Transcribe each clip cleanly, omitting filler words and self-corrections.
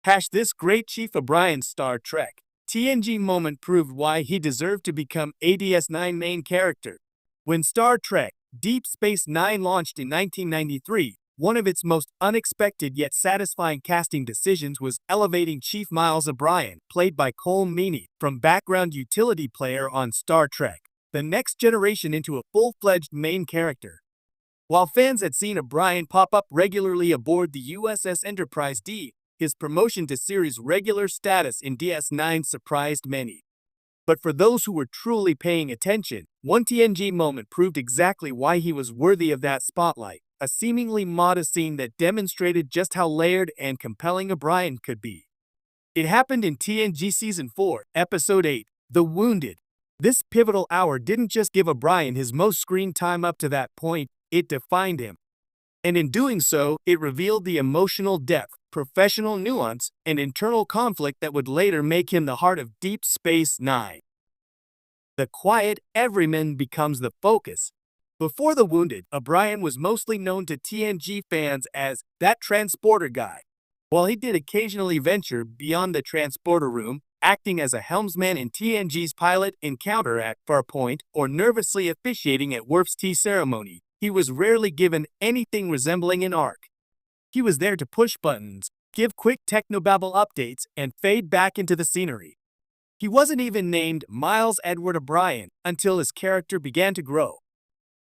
This great Chief O'Brien's Star Trek TNG moment proved why he deserved to become a DS9 main character. When Star Trek Deep Space Nine launched in 1993, one of its most unexpected yet satisfying casting decisions was elevating Chief Miles O'Brien, played by Cole Meany, from background utility player on Star Trek The Next Generation into a full-fledged main character. While fans had seen O'Brien pop up regularly aboard the USS Enterprise D, his promotion to series regular status in DS9 surprised many. But for those who were truly paying attention, one TNG moment proved exactly why he was worthy of that spotlight, a seemingly modest scene that demonstrated just how layered and compelling O'Brien could be. It happened in TNG Season 4, Episode 8, The Wounded. This pivotal hour didn't just give O'Brien his most screen time up to that point, it defined him. And in doing so, it revealed the emotional depth, professional nuance, and internal conflict that would later make him the heart of Deep Space Nine. The quiet everyman becomes the focus. Before The Wounded, O'Brien was mostly known to TNG fans as that transporter guy. While he did occasionally venture beyond the transporter room, acting as a helmsman in TNG's pilot encounter at Farpoint or nervously officiating at Worf's tea ceremony, he was rarely given anything resembling an arc. He was there to push buttons, give quick technobabble updates, and fade back into the scenery. He wasn't even named Miles Edward O'Brien until his character began to grow.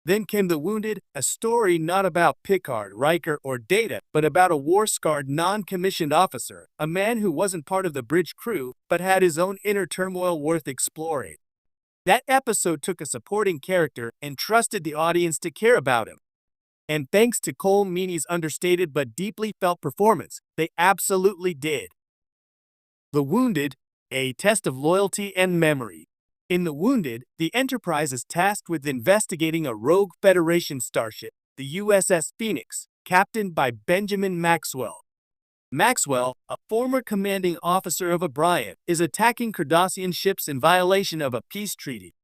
Then came The Wounded, a story not about Picard, Riker, or Data, but about a war-scarred non-commissioned officer, a man who wasn't part of the bridge crew, but had his own inner turmoil worth exploring. That episode took a supporting character and trusted the audience to care about him. And thanks to Cole Meany's understated but deeply felt performance, they absolutely did. The Wounded, a test of loyalty and memory. In The Wounded, the Enterprise is tasked with investigating a rogue Federation starship, the USS Phoenix, captained by Benjamin Maxwell. Maxwell, a former commanding officer of O'Brien, is attacking Cardassian ships in violation of a peace treaty.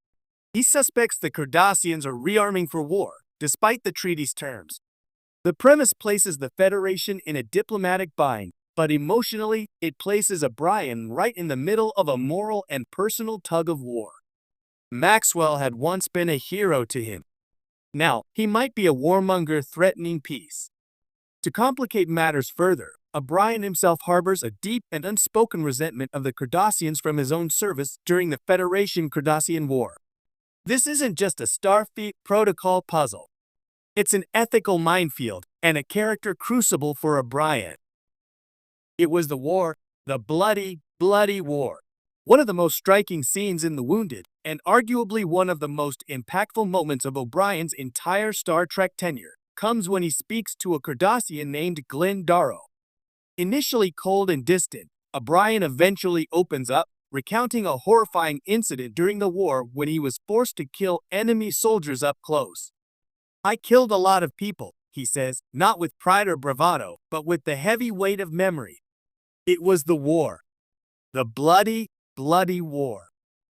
He suspects the Cardassians are rearming for war, despite the treaty's terms. The premise places the Federation in a diplomatic bind, but emotionally, it places O'Brien right in the middle of a moral and personal tug of war. Maxwell had once been a hero to him. Now, he might be a warmonger threatening peace. To complicate matters further, O'Brien himself harbors a deep and unspoken resentment of the Cardassians from his own service during the Federation-Cardassian War. This isn't just a Starfleet protocol puzzle. It's an ethical minefield and a character crucible for O'Brien. It was the war, the bloody, bloody war. One of the most striking scenes in The Wounded, and arguably one of the most impactful moments of O'Brien's entire Star Trek tenure, comes when he speaks to a Cardassian named Glenn Darrow. Initially cold and distant, O'Brien eventually opens up, recounting a horrifying incident during the war when he was forced to kill enemy soldiers up close. "I killed a lot of people," he says, not with pride or bravado, but with the heavy weight of memory. It was the war. The bloody, bloody war.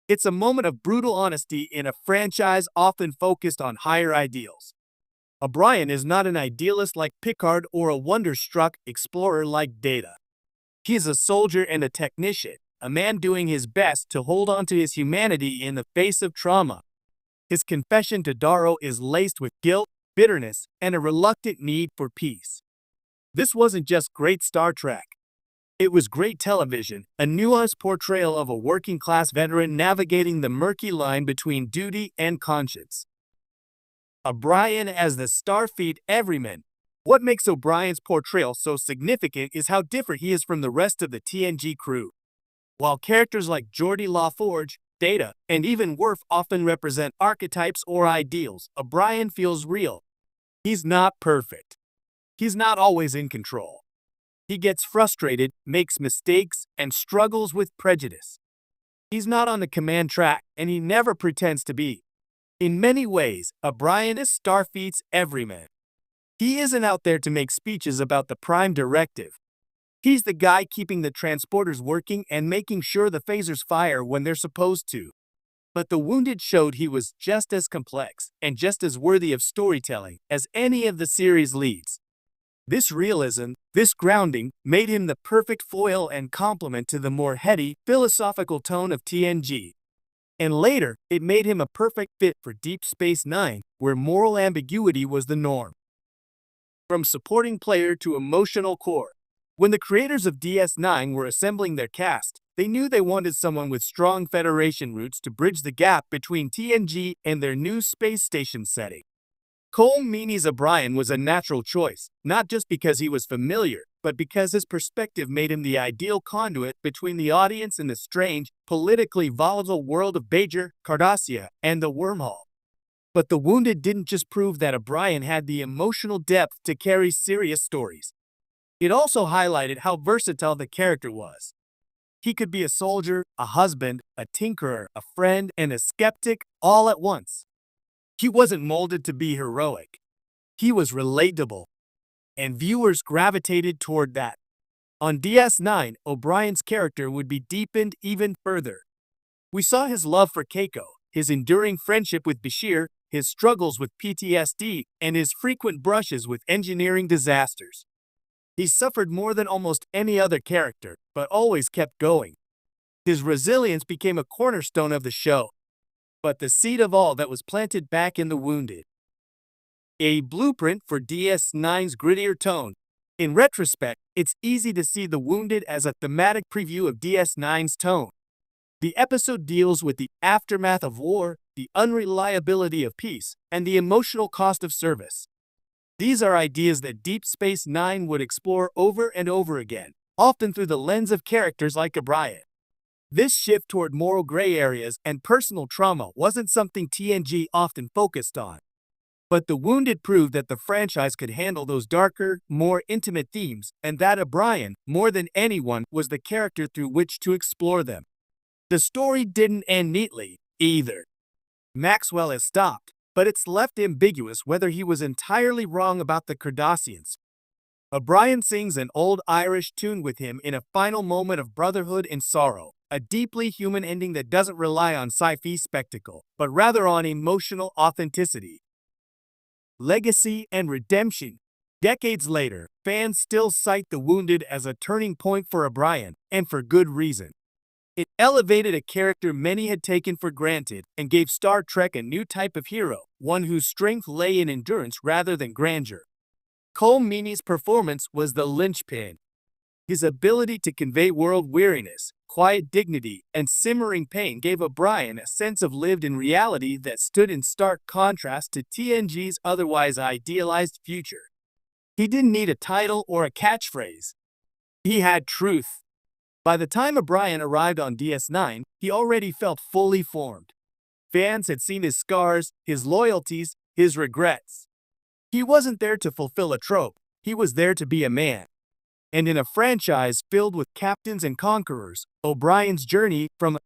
It's a moment of brutal honesty in a franchise often focused on higher ideals. O'Brien is not an idealist like Picard or a wonder-struck explorer like Data. He is a soldier and a technician, a man doing his best to hold on to his humanity in the face of trauma. His confession to Darrow is laced with guilt, bitterness, and a reluctant need for peace. This wasn't just great Star Trek. It was great television, a nuanced portrayal of a working-class veteran navigating the murky line between duty and conscience. O'Brien as the Starfleet everyman. What makes O'Brien's portrayal so significant is how different he is from the rest of the TNG crew. While characters like Geordi LaForge, Data, and even Worf often represent archetypes or ideals, O'Brien feels real. He's not perfect. He's not always in control. He gets frustrated, makes mistakes, and struggles with prejudice. He's not on the command track, and he never pretends to be. In many ways, O'Brien is Starfleet's everyman. He isn't out there to make speeches about the Prime Directive. He's the guy keeping the transporters working and making sure the phasers fire when they're supposed to. But The Wounded showed he was just as complex and just as worthy of storytelling as any of the series leads. This realism, This grounding made him the perfect foil and complement to the more heady, philosophical tone of TNG. And later, it made him a perfect fit for Deep Space Nine, where moral ambiguity was the norm. From supporting player to emotional core. When the creators of DS9 were assembling their cast, they knew they wanted someone with strong Federation roots to bridge the gap between TNG and their new space station setting. Colm Meaney's O'Brien was a natural choice, not just because he was familiar, but because his perspective made him the ideal conduit between the audience and the strange, politically volatile world of Bajor, Cardassia, and the wormhole. But The Wounded didn't just prove that O'Brien had the emotional depth to carry serious stories. It also highlighted how versatile the character was. He could be a soldier, a husband, a tinkerer, a friend, and a skeptic all at once. He wasn't molded to be heroic. He was relatable, and viewers gravitated toward that. On DS9, O'Brien's character would be deepened even further. We saw his love for Keiko, his enduring friendship with Bashir, his struggles with PTSD, and his frequent brushes with engineering disasters. He suffered more than almost any other character, but always kept going. His resilience became a cornerstone of the show, but the seed of all that was planted back in The Wounded. A blueprint for DS9's grittier tone. In retrospect, it's easy to see The Wounded as a thematic preview of DS9's tone. The episode deals with the aftermath of war, the unreliability of peace, and the emotional cost of service. These are ideas that Deep Space Nine would explore over and over again, often through the lens of characters like O'Brien. This shift toward moral gray areas and personal trauma wasn't something TNG often focused on. But The Wounded proved that the franchise could handle those darker, more intimate themes, and that O'Brien, more than anyone, was the character through which to explore them. The story didn't end neatly, either. Maxwell has stopped, but it's left ambiguous whether he was entirely wrong about the Cardassians. O'Brien sings an old Irish tune with him in a final moment of brotherhood and sorrow, a deeply human ending that doesn't rely on sci-fi spectacle, but rather on emotional authenticity. Legacy and redemption. Decades later, fans still cite The Wounded as a turning point for O'Brien, and for good reason. It elevated a character many had taken for granted and gave Star Trek a new type of hero, one whose strength lay in endurance rather than grandeur. Colm Meaney's performance was the linchpin. His ability to convey world weariness, quiet dignity, and simmering pain gave O'Brien a sense of lived-in reality that stood in stark contrast to TNG's otherwise idealized future. He didn't need a title or a catchphrase. He had truth. By the time O'Brien arrived on DS9, he already felt fully formed. Fans had seen his scars, his loyalties, his regrets. He wasn't there to fulfill a trope, he was there to be a man. And in a franchise filled with captains and conquerors, O'Brien's journey from